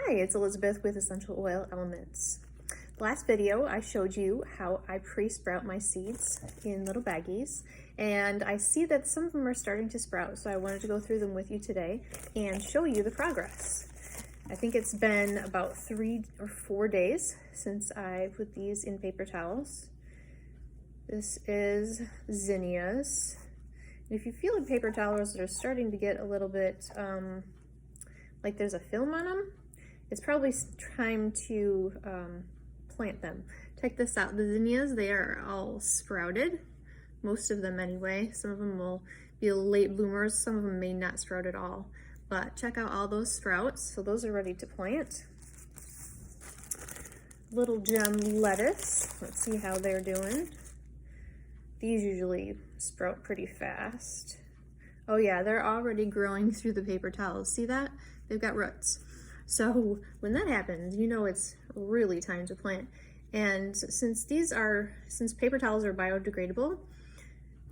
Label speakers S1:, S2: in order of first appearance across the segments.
S1: Hi, it's Elizabeth with Essential Oil Elements. Last video I showed you how I pre-sprout my seeds in little baggies, and I see that some of them are starting to sprout, so I wanted to go through them with you today and show you the progress. I think it's been about 3 or 4 days since I put these in paper towels. This is zinnias. If you feel the paper towels are starting to get a little bit like there's a film on them, it's probably time to plant them. Check this out, the zinnias, they are all sprouted, most of them anyway. Some of them will be late bloomers, some of them may not sprout at all, but check out all those sprouts. So those are ready to plant. Little gem lettuce, let's see how they're doing. These usually sprout pretty fast. Oh yeah, they're already growing through the paper towels. See that? They've got roots. So when that happens, you know it's really time to plant. And since paper towels are biodegradable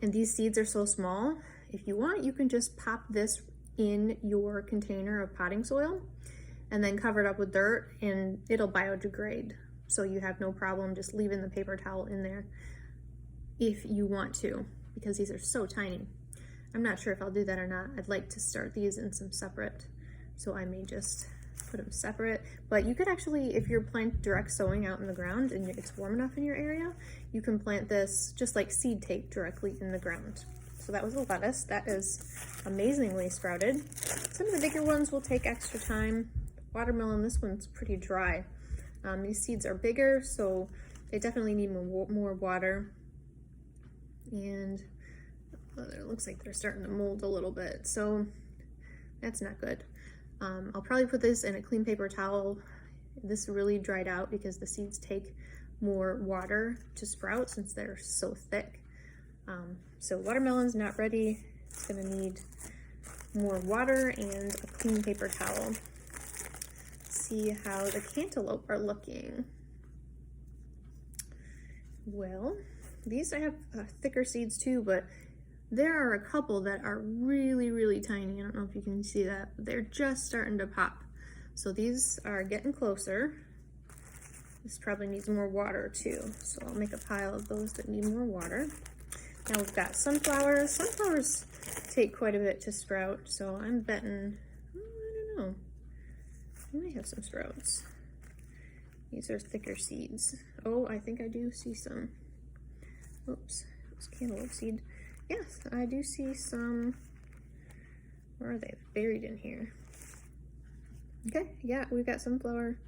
S1: and these seeds are so small, if you want, you can just pop this in your container of potting soil and then cover it up with dirt and it'll biodegrade. So you have no problem just leaving the paper towel in there if you want to, because these are so tiny. I'm not sure if I'll do that or not. I'd like to start these in some separate, so I may just put them separate. But you could actually, if you're planting direct sowing out in the ground and it's warm enough in your area, you can plant this just like seed tape directly in the ground. So that was a lettuce. That is amazingly sprouted. Some of the bigger ones will take extra time. Watermelon, this one's pretty dry. These seeds are bigger, so they definitely need more water. And it looks like they're starting to mold a little bit, so that's not good. I'll probably put this in a clean paper towel. This really dried out because the seeds take more water to sprout since they're so thick. So watermelon's not ready. It's gonna need more water and a clean paper towel. See how the cantaloupe are looking. Well, these I have thicker seeds too, but there are a couple that are really, really tiny. I don't know if you can see that, but they're just starting to pop. So these are getting closer. This probably needs more water too. So I'll make a pile of those that need more water. Now we've got sunflowers. Sunflowers take quite a bit to sprout, so I'm betting, I don't know, I might have some sprouts. These are thicker seeds. Oh, I think I do see some. Oops, it's cantaloupe seed. Yes, I do see some. Where are they? Buried in here. Okay, yeah, we've got sunflower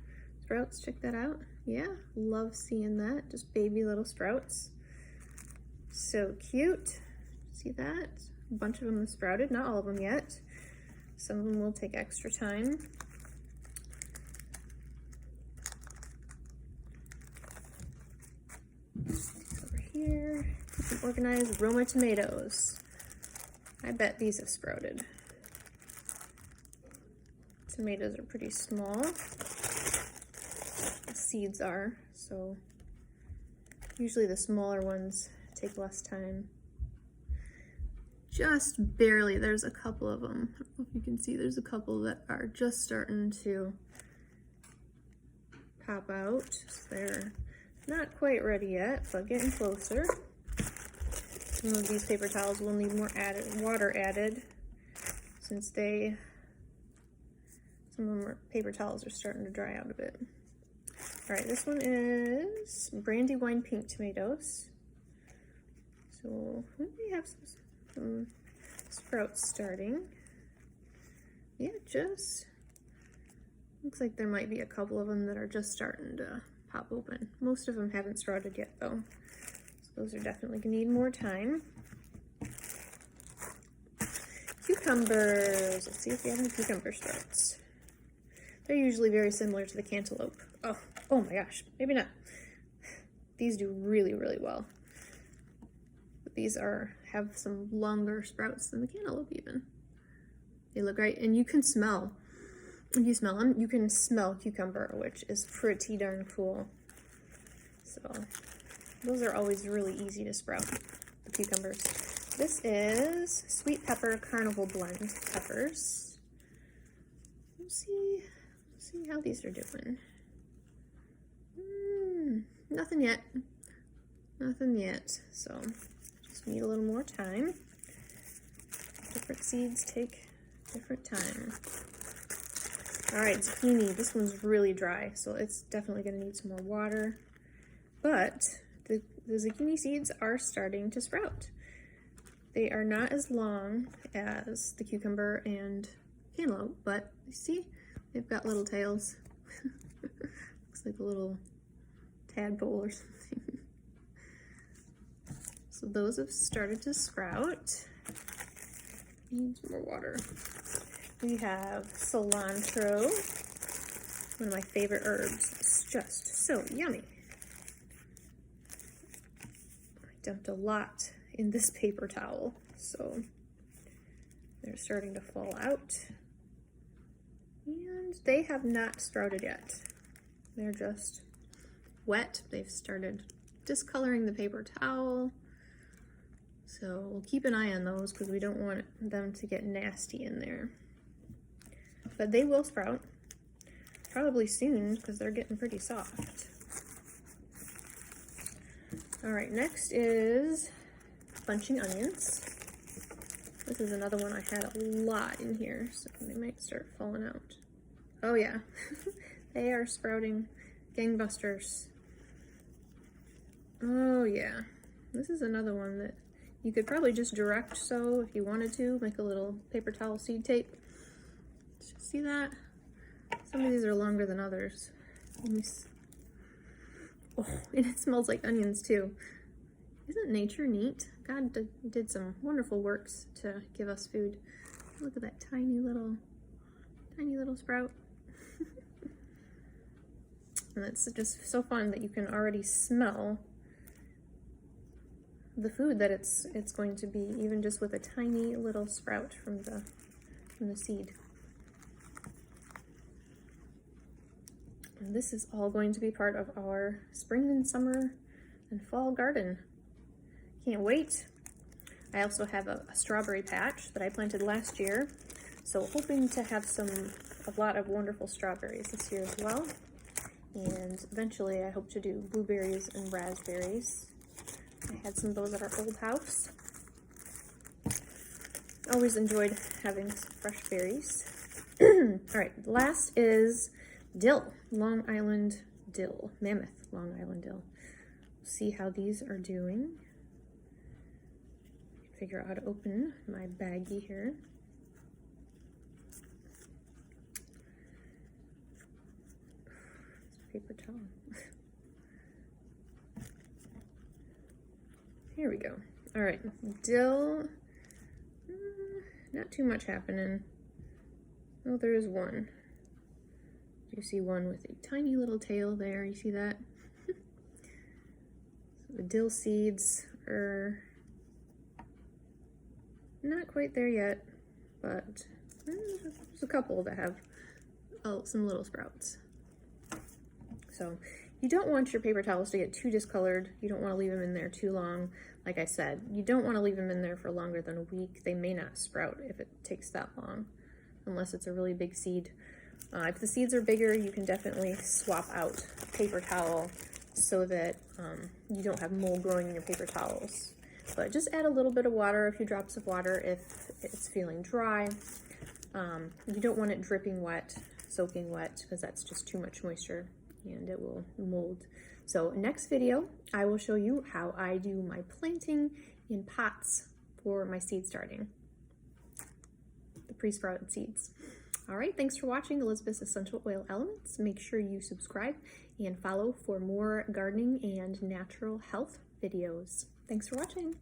S1: sprouts. Check that out. Yeah, love seeing that. Just baby little sprouts. So cute. See that? A bunch of them have sprouted. Not all of them yet. Some of them will take extra time. Over here. Keep them organized. Roma tomatoes. I bet these have sprouted. Tomatoes are pretty small. The seeds are, so usually the smaller ones take less time. Just barely. There's a couple of them. I don't know if you can see, there's a couple that are just starting to pop out. They're not quite ready yet, but getting closer. Some of these paper towels will need more water added since some of them paper towels are starting to dry out a bit. All right, this one is Brandywine pink tomatoes. So we have some sprouts starting. Yeah, just looks like there might be a couple of them that are just starting to pop open. Most of them haven't sprouted yet though. So those are definitely gonna need more time. Cucumbers, let's see if we have any cucumber sprouts. They're usually very similar to the cantaloupe. Oh my gosh, maybe not. These do really, really well. But these have some longer sprouts than the cantaloupe even. They look great, and you can smell, if you smell them, you can smell cucumber, which is pretty darn cool. So those are always really easy to sprout, the cucumbers. This is sweet pepper carnival blend peppers. Let's see, See how these are doing. Nothing yet. Nothing yet. So just need a little more time. Different seeds take different time. All right, zucchini. This one's really dry, so it's definitely going to need some more water. But the zucchini seeds are starting to sprout. They are not as long as the cucumber and cantaloupe, but you see, they've got little tails. Looks like a little tadpole or something. So those have started to sprout. Need some more water. We have cilantro, one of my favorite herbs. It's just so yummy. I dumped a lot in this paper towel, so they're starting to fall out. And they have not sprouted yet. They're just wet. They've started discoloring the paper towel. So we'll keep an eye on those because we don't want them to get nasty in there. But they will sprout, probably soon because they're getting pretty soft. All right, next is bunching onions. This is another one I had a lot in here, so they might start falling out. Oh yeah, they are sprouting gangbusters. Oh yeah, this is another one that you could probably just direct sow if you wanted to, make a little paper towel seed tape. See that? Some of these are longer than others. Oh, and it smells like onions too. Isn't nature neat? God did some wonderful works to give us food. Look at that tiny little sprout. And it's just so fun that you can already smell the food that it's going to be, even just with a tiny little sprout from the seed. And this is all going to be part of our spring and summer and fall garden. Can't wait. I also have a strawberry patch that I planted last year, so hoping to have a lot of wonderful strawberries this year as well. And eventually I hope to do blueberries and raspberries. I had some of those at our old house. Always enjoyed having some fresh berries. All right, last is dill, Long Island dill, Mammoth Long Island dill. See how these are doing. Figure out how to open my baggie here. Paper towel. Here we go. All right, dill. Not too much happening. Oh, there is one. You see one with a tiny little tail there. You see that? So the dill seeds are not quite there yet, but there's a couple that have some little sprouts. So you don't want your paper towels to get too discolored. You don't want to leave them in there too long. Like I said, you don't want to leave them in there for longer than a week. They may not sprout if it takes that long, unless it's a really big seed. If the seeds are bigger, you can definitely swap out paper towel so that you don't have mold growing in your paper towels. But just add a little bit of water, a few drops of water if it's feeling dry. You don't want it dripping wet, soaking wet, because that's just too much moisture and it will mold. So next video, I will show you how I do my planting in pots for my seed starting, the pre-sprouted seeds. All right, thanks for watching Elizabeth's Essential Oil Elements. Make sure you subscribe and follow for more gardening and natural health videos. Thanks for watching.